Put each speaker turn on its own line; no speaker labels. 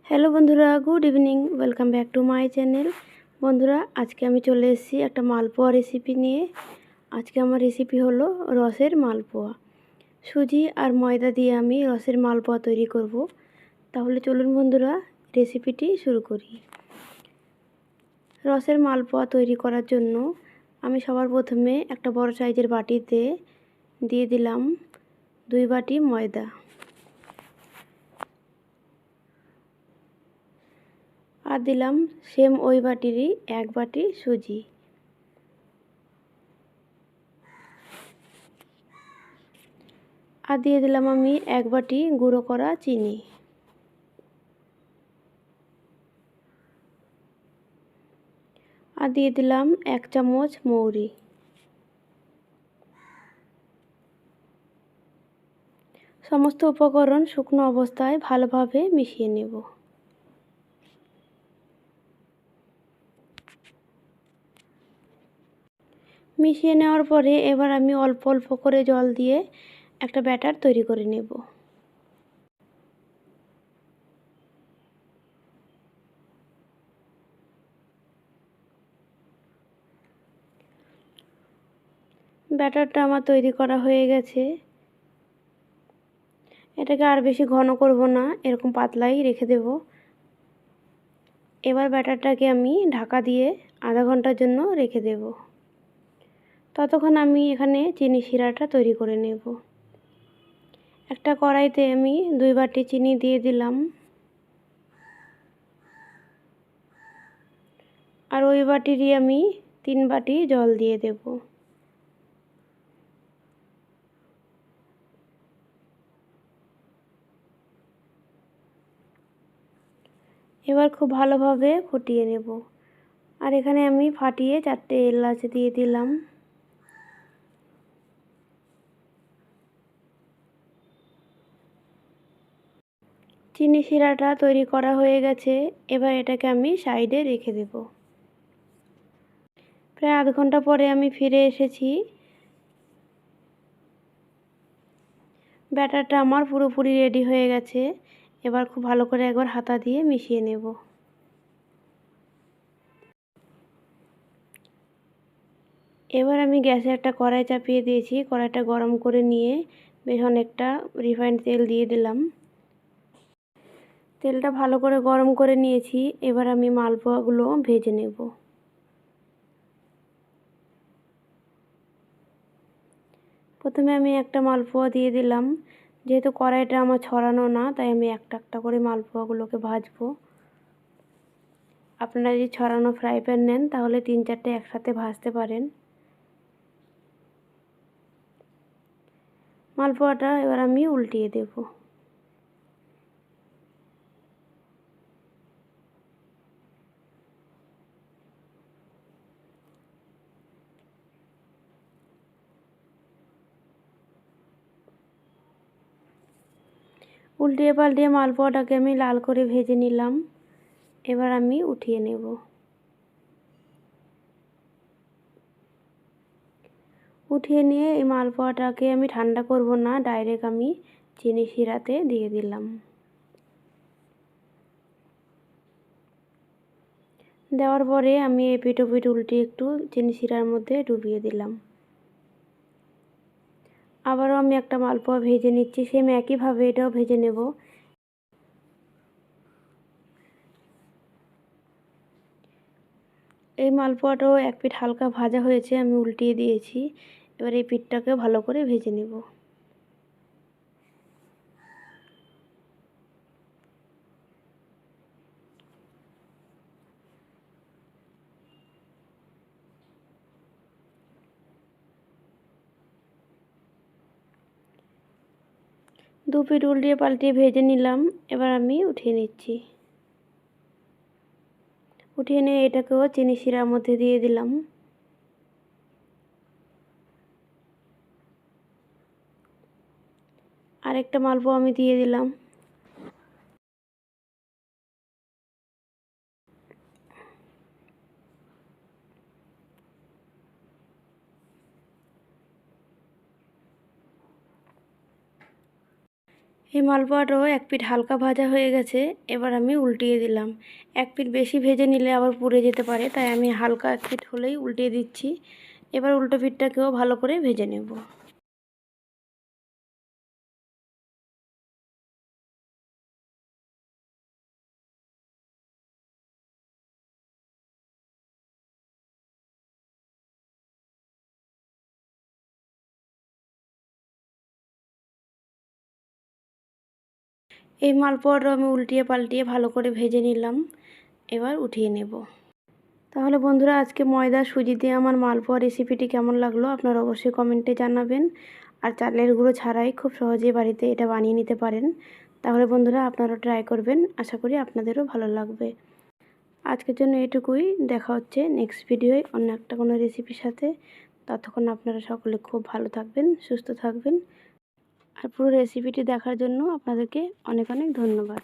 Hello বন্ধুরা, good evening. Welcome back to my channel. বন্ধুরা, আজকে আমি চলে এসেছি একটা মালপোয়া রেসিপি নিয়ে। আজকে আমার রেসিপি হলো রসের মালপোয়া। সুজি আর ময়দা দিয়ে আমি রসের মালপোয়া তৈরি করব। তাহলে চলুন বন্ধুরা, রেসিপিটি শুরু করি। রসের মালপোয়া তৈরি করার জন্য আমি সবার প্রথমে একটা বড় সাইজের বাটিতে দিয়ে দিলাম 2 বাটি ময়দা। আর দিলাম সেম ওই বাটিরই 1 বাটি সুজি। আর দিয়ে দিলাম আমি 1 বাটি গুঁড়ো করা চিনি। আর দিয়ে দিলাম 1 চামচ মৌরি। সমস্ত উপকরণ শুকনো অবস্থায় ভালোভাবে মিশিয়ে নেব। মিশিয়ে নেওয়ার পরে এবার আমি অল্প অল্প করে জল দিয়ে একটা ব্যাটার তৈরি করে নেব। ব্যাটারটা আমার তৈরি করা হয়ে গেছে। এটাকে আর বেশি ঘন করব না, এরকম পাতলাই রেখে দেব। এবার ব্যাটারটাকে আমি ঢাকা দিয়ে আধা ঘন্টার জন্য রেখে দেব। ততক্ষণ আমি এখানে চিনি শিরাটা তৈরি করে নেব। একটা কড়াইতে আমি 2 বাটি চিনি দিয়ে দিলাম। আর ওই বাটিরই আমি 3 বাটি জল দিয়ে দেব। এবার খুব ভালোভাবে ফুটিয়ে নেব। আর এখানে আমি ফাটিয়ে 4টে এলাচ দিয়ে দিলাম। চিনি শিরাটা তৈরি করা হয়ে গেছে। এবার এটাকে আমি সাইডে রেখে দেব। প্রায় আধ ঘন্টা পরে আমি ফিরে এসেছি। ব্যাটারটা আমার পুরোপুরি রেডি হয়ে গেছে। এবার খুব ভালো করে একবার হাতা দিয়ে মিশিয়ে নেব। এবার আমি গ্যাসে একটা কড়াই চাপিয়ে দিয়েছি। কড়াইটা গরম করে নিয়ে বেশ অনেকটা রিফাইন্ড তেল দিয়ে দিলাম। তেলটা ভালো করে গরম করে নিয়েছি। এবার আমি মালপোয়াগুলো ভেজে নেব। প্রথমে আমি একটা মালপোয়া দিয়ে দিলাম। যেহেতু কড়াইটা আমার ছড়ানো না, তাই আমি একটা একটা করে মালপোয়াগুলোকে ভাজবো। আপনারা যদি ছড়ানো ফ্রাই প্যান নেন তাহলে 3-4টে একসাথে ভাজতে পারেন। মালপোয়াটা এবার আমি উল্টিয়ে দেব। উল্টিয়ে পাল্টিয়ে মালপোয়াটাকে আমি লাল করে ভেজে নিলাম। এবার আমি উঠিয়ে নেব। উঠিয়ে নিয়ে এই মালপোয়াটাকে আমি ঠান্ডা করব না, ডাইরেক্ট আমি চিনি শিরাতে দিয়ে দিলাম। দেওয়ার পরে আমি এপিঠ ওপিঠ উল্টে একটু চিনি শিরার মধ্যে ডুবিয়ে দিলাম। আবারও আমি একটা মালপোয়া ভেজে নিচ্ছি। সেম একইভাবে এটাও ভেজে নেব। এই মালপোয়াটাও এক পিঠ হালকা ভাজা হয়েছে, আমি উল্টিয়ে দিয়েছি। এবার এই পিঠটাকে ভালো করে ভেজে নেব। দু পিঠ উল্টিয়ে পাল্টিয়ে ভেজে নিলাম। এবার আমি উঠিয়ে নিচ্ছি। উঠিয়ে নিয়ে এটাকেও চিনি শিরার মধ্যে দিয়ে দিলাম। আরেকটা মালপোয়া আমি দিয়ে দিলাম। এই মালপোয়াটাও এক পিঠ হালকা ভাজা হয়ে গেছে, এবার আমি উল্টিয়ে দিলাম। এক পিঠ বেশি ভেজে নিলে আবার পুড়ে যেতে পারে, তাই আমি হালকা এক পিঠ হলেই উল্টিয়ে দিচ্ছি। এবার উল্টো পিঠটাকেও ভালো করে ভেজে নেব। এই মালপোয়াটা আমি উল্টিয়ে পাল্টিয়ে ভালো করে ভেজে নিলাম, এবার উঠিয়ে নেব। তাহলে বন্ধুরা, আজকে ময়দা সুজি দিয়ে আমার মালপোয়া রেসিপিটি কেমন লাগলো আপনারা অবশ্যই কমেন্টে জানাবেন। আর চালের গুঁড়ো ছাড়াই খুব সহজেই বাড়িতে এটা বানিয়ে নিতে পারেন। তাহলে বন্ধুরা, আপনারাও ট্রাই করবেন, আশা করি আপনাদেরও ভালো লাগবে। আজকের জন্য এটুকুই, দেখা হচ্ছে নেক্সট ভিডিওয় অন্য একটা কোনো রেসিপির সাথে। ততক্ষণ আপনারা সকলে খুব ভালো থাকবেন, সুস্থ থাকবেন। আর পুরো রেসিপিটি দেখার জন্য আপনাদেরকে অনেক অনেক ধন্যবাদ।